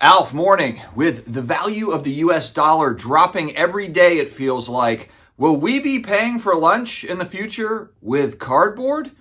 Alf, morning. With the value of the US dollar dropping every day, it feels like, will we be paying for lunch in the future with cardboard?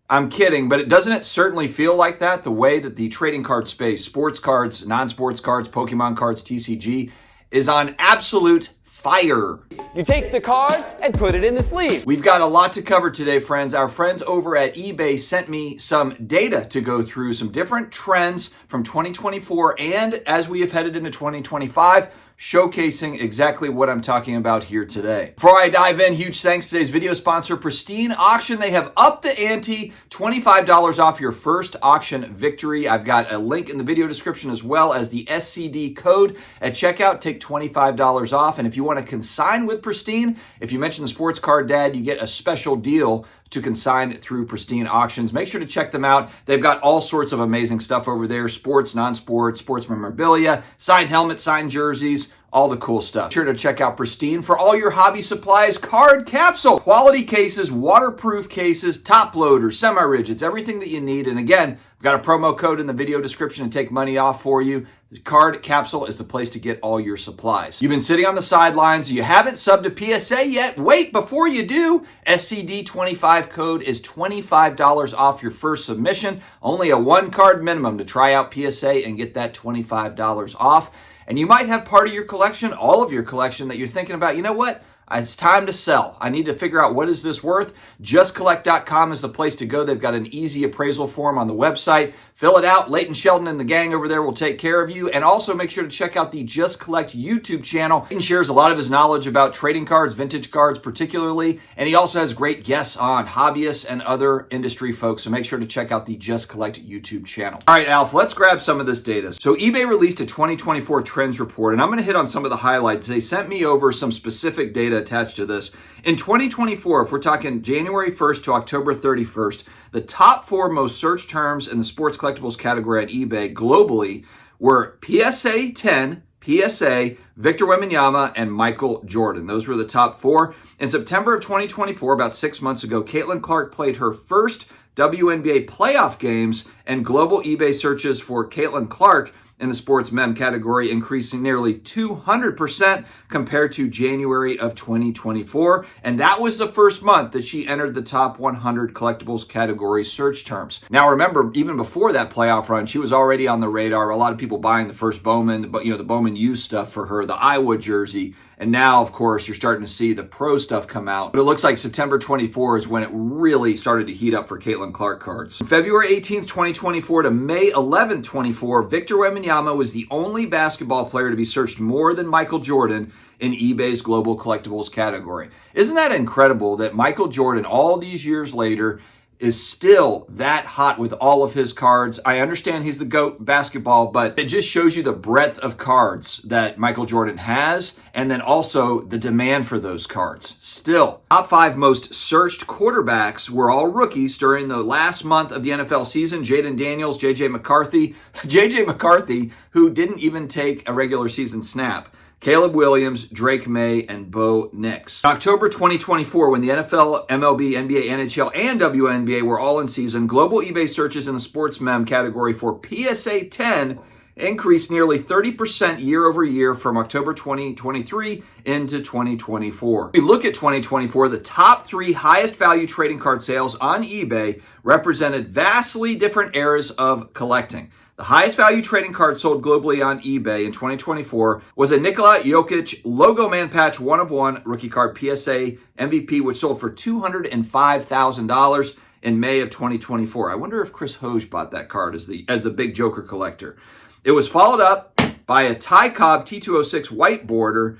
I'm kidding, but doesn't it certainly feel like that? The way that the trading card space, sports cards, non-sports cards, Pokemon cards, TCG, is on absolute fire. You take the card and put it in the sleeve. We've got a lot to cover today, friends. Our friends over at eBay sent me some data to go through, some different trends from 2024 and as we have headed into 2025, showcasing exactly what I'm talking about here today. Before I dive in, huge thanks to today's video sponsor, Pristine Auction. They have upped the ante, $25 off your first auction victory. I've got a link in the video description as well as the SCD code at checkout. Take $25 off. And if you want to consign with Pristine, if you mention the Sports Card Dad, you get a special deal to consign through Pristine Auctions. Make sure to check them out. They've got all sorts of amazing stuff over there. Sports, non-sports, sports memorabilia, signed helmets, signed jerseys, all the cool stuff. Be sure to check out Pristine for all your hobby supplies. Card Capsule, quality cases, waterproof cases, top loaders, semi-rigids, everything that you need. And again, I've got a promo code in the video description to take money off for you. The Card Capsule is the place to get all your supplies. You've been sitting on the sidelines. You haven't subbed to PSA yet. Wait, before you do, SCD25 code is $25 off your first submission. Only a one card minimum to try out PSA and get that $25 off. And you might have part of your collection, all of your collection that you're thinking about, you know what? It's time to sell. I need to figure out what is this worth. JustCollect.com is the place to go. They've got an easy appraisal form on the website. Fill it out. Leighton Sheldon and the gang over there will take care of you. And also make sure to check out the Just Collect YouTube channel. Leighton shares a lot of his knowledge about trading cards, vintage cards particularly. And he also has great guests on hobbyists and other industry folks. So make sure to check out the Just Collect YouTube channel. All right, Alf, let's grab some of this data. So eBay released a 2024 trends report, and I'm going to hit on some of the highlights. They sent me over some specific data attached to this. In 2024, if we're talking January 1st to October 31st, the top 4 most searched terms in the sports collectibles category on eBay globally were PSA 10, PSA, Victor Wembanyama, and Michael Jordan. Those were the top 4. In September of 2024, about 6 months ago, Caitlin Clark played her first WNBA playoff games, and global eBay searches for Caitlin Clark in the sports mem category, increasing nearly 200% compared to January of 2024. And that was the first month that she entered the top 100 collectibles category search terms. Now, remember, even before that playoff run, she was already on the radar. A lot of people buying the first Bowman, but the Bowman U stuff for her, the Iowa jersey. And now, of course, you're starting to see the pro stuff come out. But it looks like September 24 is when it really started to heat up for Caitlin Clark cards. From February 18th, 2024 to May 11th, 24, Victor Wembanyama was the only basketball player to be searched more than Michael Jordan in eBay's global collectibles category. Isn't that incredible that Michael Jordan, all these years later, is still that hot with all of his cards? I understand he's the GOAT basketball, but it just shows you the breadth of cards that Michael Jordan has, and then also the demand for those cards. Still, top 5 most searched quarterbacks were all rookies during the last month of the NFL season. Jaden Daniels, JJ McCarthy, who didn't even take a regular season snap. Caleb Williams, Drake May, and Bo Nix. In October 2024, when the NFL, MLB, NBA, NHL, and WNBA were all in season, global eBay searches in the sports mem category for PSA 10 increased nearly 30% year over year from October 2023 into 2024. If we look at 2024, the top 3 highest value trading card sales on eBay represented vastly different eras of collecting. The highest value trading card sold globally on eBay in 2024 was a Nikola Jokic Logo Man Patch 1 of 1 rookie card PSA MVP, which sold for $205,000 in May of 2024. I wonder if Chris Hoge bought that card as the big Joker collector. It was followed up by a Ty Cobb T206 white border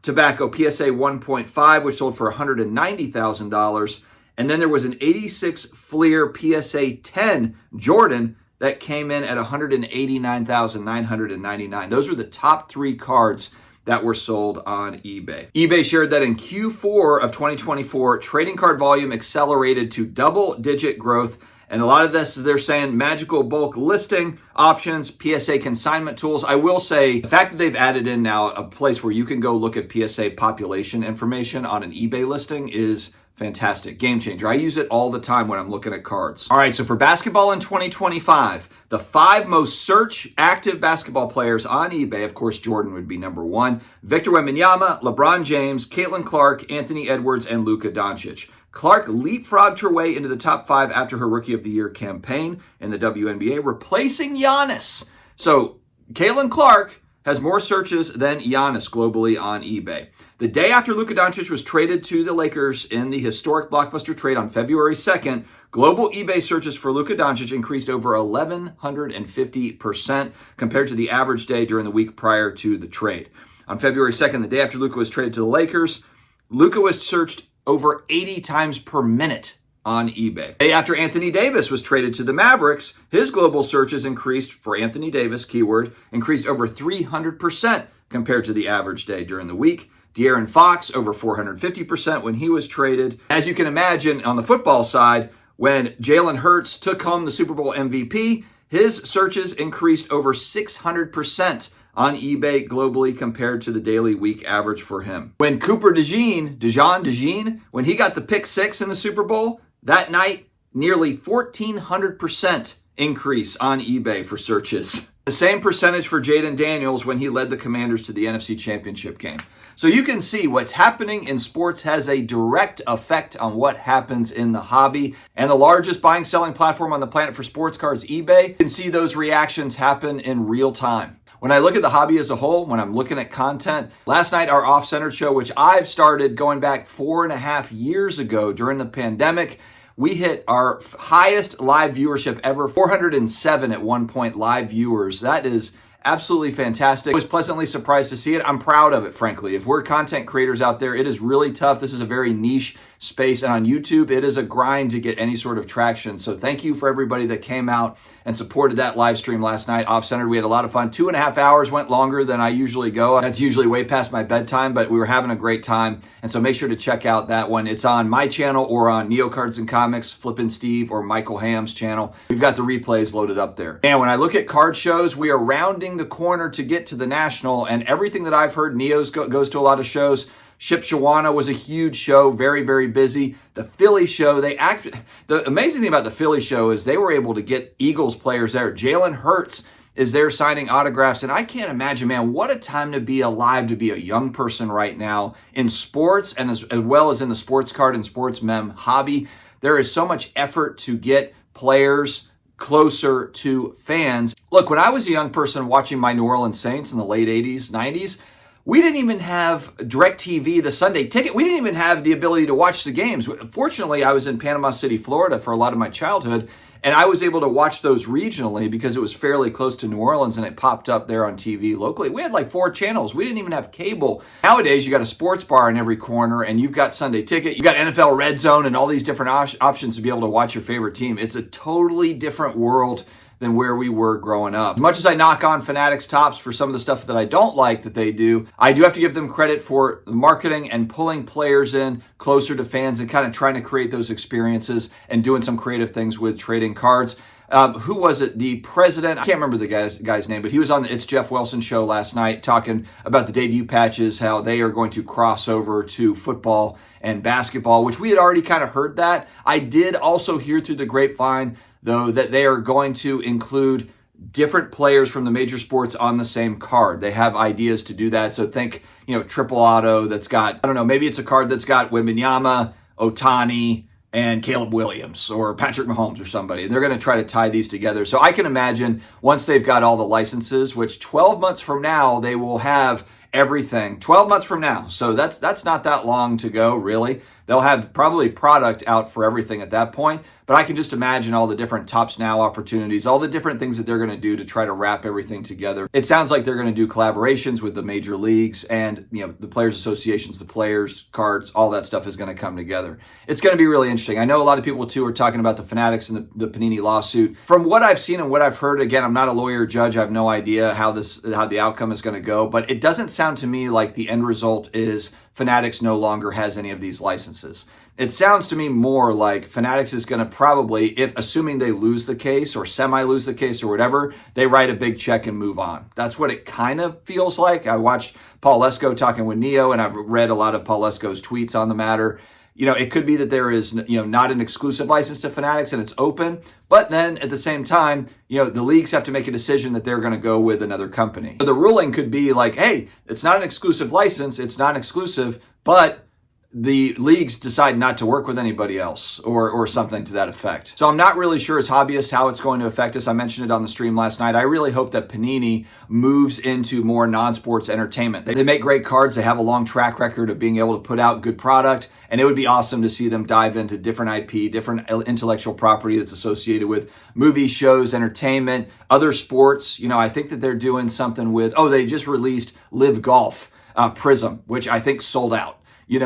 tobacco PSA 1.5, which sold for $190,000. And then there was an 86 Fleer PSA 10 Jordan that came in at $189,999. Those were the top 3 cards that were sold on eBay. eBay shared that in Q4 of 2024, trading card volume accelerated to double-digit growth. And a lot of this is they're saying magical bulk listing options, PSA consignment tools. I will say the fact that they've added in now a place where you can go look at PSA population information on an eBay listing is Fantastic. Game changer. I use it all the time when I'm looking at cards. All right, so for basketball in 2025, the 5 most search active basketball players on eBay, of course, Jordan would be number 1. Victor Wembanyama, LeBron James, Caitlin Clark, Anthony Edwards, and Luka Doncic. Clark leapfrogged her way into the top 5 after her Rookie of the Year campaign in the WNBA, replacing Giannis. So Caitlin Clark has more searches than Giannis globally on eBay. The day after Luka Doncic was traded to the Lakers in the historic blockbuster trade on February 2nd, global eBay searches for Luka Doncic increased over 1,150% compared to the average day during the week prior to the trade. On February 2nd, the day after Luka was traded to the Lakers, Luka was searched over 80 times per minute on eBay. The day after Anthony Davis was traded to the Mavericks, his global searches increased for Anthony Davis, keyword, increased over 300% compared to the average day during the week. De'Aaron Fox over 450% when he was traded. As you can imagine, on the football side, when Jalen Hurts took home the Super Bowl MVP, his searches increased over 600% on eBay globally compared to the daily week average for him. When Cooper DeJean, when he got the pick 6 in the Super Bowl, that night, nearly 1,400% increase on eBay for searches. The same percentage for Jaden Daniels when he led the Commanders to the NFC Championship game. So you can see what's happening in sports has a direct effect on what happens in the hobby. And the largest buying selling platform on the planet for sports cards, eBay, you can see those reactions happen in real time. When I look at the hobby as a whole, when I'm looking at content, last night our Off-Centered show, which I've started going back 4.5 years ago during the pandemic, we hit our highest live viewership ever, 407 at one point live viewers. That is absolutely fantastic. I was pleasantly surprised to see it. I'm proud of it, frankly. If we're content creators out there, it is really tough. This is a very niche space, and on YouTube, it is a grind to get any sort of traction. So thank you for everybody that came out and supported that live stream last night, Off-Centered. We had a lot of fun. 2.5 hours, went longer than I usually go. That's usually way past my bedtime, but we were having a great time. And so make sure to check out that one. It's on my channel or on Neo Cards and Comics, Flippin' Steve, or Michael Ham's channel. We've got the replays loaded up there. And when I look at card shows, we are rounding the corner to get to the National, and everything that I've heard, Neo's goes to a lot of shows. Shipshawana was a huge show, very, very busy. The Philly show, the amazing thing about the Philly show is they were able to get Eagles players there. Jalen Hurts is there signing autographs, and I can't imagine, man, what a time to be alive, to be a young person right now in sports, and as well as in the sports card and sports mem hobby. There is so much effort to get players closer to fans. Look, when I was a young person watching my New Orleans Saints in the late 80s, 90s, we didn't even have DirecTV, the Sunday ticket. We didn't even have the ability to watch the games. Fortunately, I was in Panama City, Florida for a lot of my childhood, and I was able to watch those regionally because it was fairly close to New Orleans and it popped up there on TV locally. We had like 4 channels. We didn't even have cable. Nowadays, you got a sports bar in every corner and you've got Sunday ticket. You got NFL Red Zone and all these different options to be able to watch your favorite team. It's a totally different world than where we were growing up. As much as I knock on Fanatics Topps for some of the stuff that I don't like that they do, I do have to give them credit for the marketing and pulling players in closer to fans and kind of trying to create those experiences and doing some creative things with trading cards. Who was it? The president, I can't remember the guy's name, but he was on the It's Jeff Wilson show last night talking about the debut patches, how they are going to cross over to football and basketball, which we had already kind of heard that. I did also hear through the grapevine, though, that they are going to include different players from the major sports on the same card. They have ideas to do that. So think, triple auto that's got, I don't know, maybe it's a card that's got Wembanyama, Ohtani, and Caleb Williams or Patrick Mahomes or somebody. And they're going to try to tie these together. So I can imagine once they've got all the licenses, which 12 months from now, they will have everything. 12 months from now. So that's not that long to go, really. They'll have probably product out for everything at that point. But I can just imagine all the different Topps Now opportunities, all the different things that they're going to do to try to wrap everything together. It sounds like they're going to do collaborations with the major leagues and the players associations, the players, cards, all that stuff is going to come together. It's going to be really interesting. I know a lot of people too are talking about the Fanatics and the Panini lawsuit. From what I've seen and what I've heard, again, I'm not a lawyer or judge. I have no idea how the outcome is going to go, but it doesn't sound to me like the end result is Fanatics no longer has any of these licenses. It sounds to me more like Fanatics is going to probably, assuming they lose the case or semi-lose the case or whatever, they write a big check and move on. That's what it kind of feels like. I watched Paul Lesko talking with Neo, and I've read a lot of Paul Lesko's tweets on the matter. it could be that there is, not an exclusive license to Fanatics and it's open, but then at the same time, the leagues have to make a decision that they're going to go with another company. So the ruling could be like, hey, it's not an exclusive license, it's not exclusive, but the leagues decide not to work with anybody else or something to that effect. So I'm not really sure as hobbyists how it's going to affect us. I mentioned it on the stream last night. I really hope that Panini moves into more non-sports entertainment. They make great cards. They have a long track record of being able to put out good product, and it would be awesome to see them dive into different IP, different intellectual property that's associated with movies, shows, entertainment, other sports. I think that they're doing something with, they just released Live Golf Prism, which I think sold out.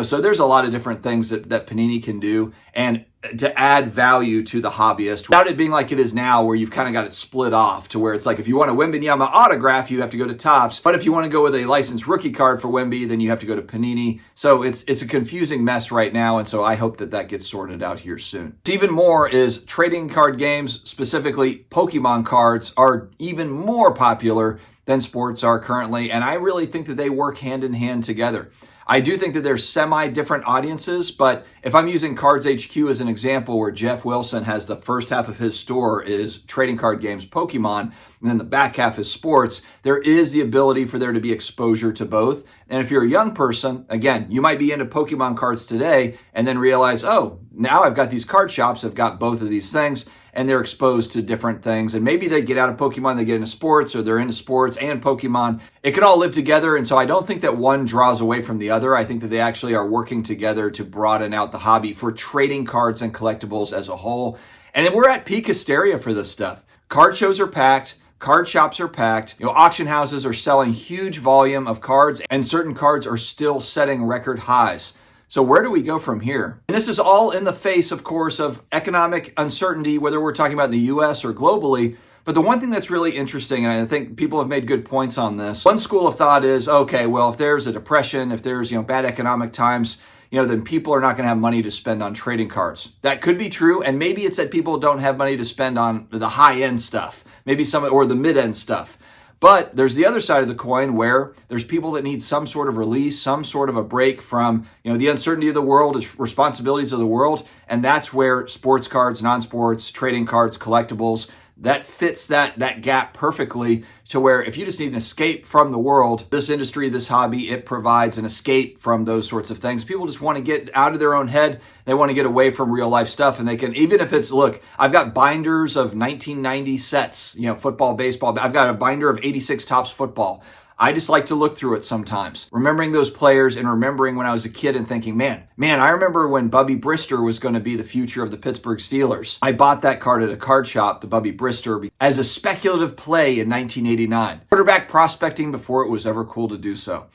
So there's a lot of different things that Panini can do and to add value to the hobbyist without it being like it is now where you've kind of got it split off to where it's like if you want a Wembanyama autograph, you have to go to Topps. But if you want to go with a licensed rookie card for Wemby, then you have to go to Panini. So it's a confusing mess right now. And so I hope that gets sorted out here soon. Even more is trading card games, specifically Pokemon cards, are even more popular than sports are currently. And I really think that they work hand in hand together. I do think that there's semi-different audiences, but if I'm using Cards HQ as an example where Jeff Wilson has the first half of his store is trading card games, Pokemon, and then the back half is sports, there is the ability for there to be exposure to both. And if you're a young person, again, you might be into Pokemon cards today and then realize, now I've got these card shops, I've got both of these things, and they're exposed to different things. And maybe they get out of Pokemon, they get into sports, or they're into sports and Pokemon. It can all live together. And so I don't think that one draws away from the other. I think that they actually are working together to broaden out the hobby for trading cards and collectibles as a whole. And we're at peak hysteria for this stuff. Card shows are packed. Card shops are packed. Auction houses are selling huge volume of cards, and certain cards are still setting record highs. So where do we go from here? And this is all in the face, of course, of economic uncertainty, whether we're talking about in the US or globally. But the one thing that's really interesting, and I think people have made good points on this, one school of thought is, okay, well, if there's a depression, if there's bad economic times, then people are not going to have money to spend on trading cards. That could be true, and maybe it's that people don't have money to spend on the high-end stuff, maybe or the mid-end stuff. But there's the other side of the coin where there's people that need some sort of release, some sort of a break from, the uncertainty of the world, responsibilities of the world. And that's where sports cards, non-sports, trading cards, collectibles, that fits that gap perfectly to where if you just need an escape from the world, this industry, this hobby, it provides an escape from those sorts of things. People just want to get out of their own head. They want to get away from real life stuff. And they can, even if it's, look, I've got binders of 1990 sets, football, baseball. I've got a binder of 86 Topps football. I just like to look through it sometimes, remembering those players and remembering when I was a kid and thinking, man, I remember when Bubby Brister was going to be the future of the Pittsburgh Steelers. I bought that card at a card shop, the Bubby Brister, as a speculative play in 1989. Quarterback prospecting before it was ever cool to do so.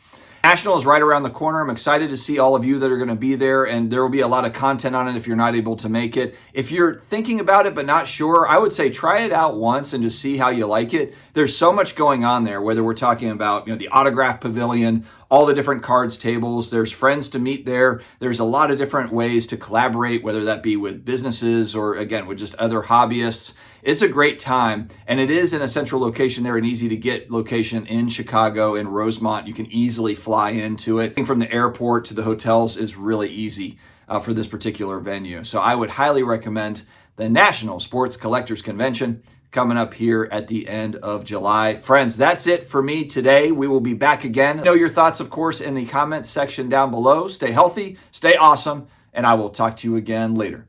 National is right around the corner. I'm excited to see all of you that are going to be there, and there will be a lot of content on it if you're not able to make it. If you're thinking about it but not sure, I would say try it out once and just see how you like it. There's so much going on there, whether we're talking about the autograph pavilion, all the different cards tables. There's friends to meet there. There's a lot of different ways to collaborate, whether that be with businesses or, again, with just other hobbyists. It's a great time, and it is in a central location there, an easy to get location in Chicago, in Rosemont. You can easily fly into it. From the airport to the hotels is really easy for this particular venue. So I would highly recommend the National Sports Collectors Convention coming up here at the end of July. Friends, that's it for me today. We will be back again. Know your thoughts, of course, in the comments section down below. Stay healthy, stay awesome, and I will talk to you again later.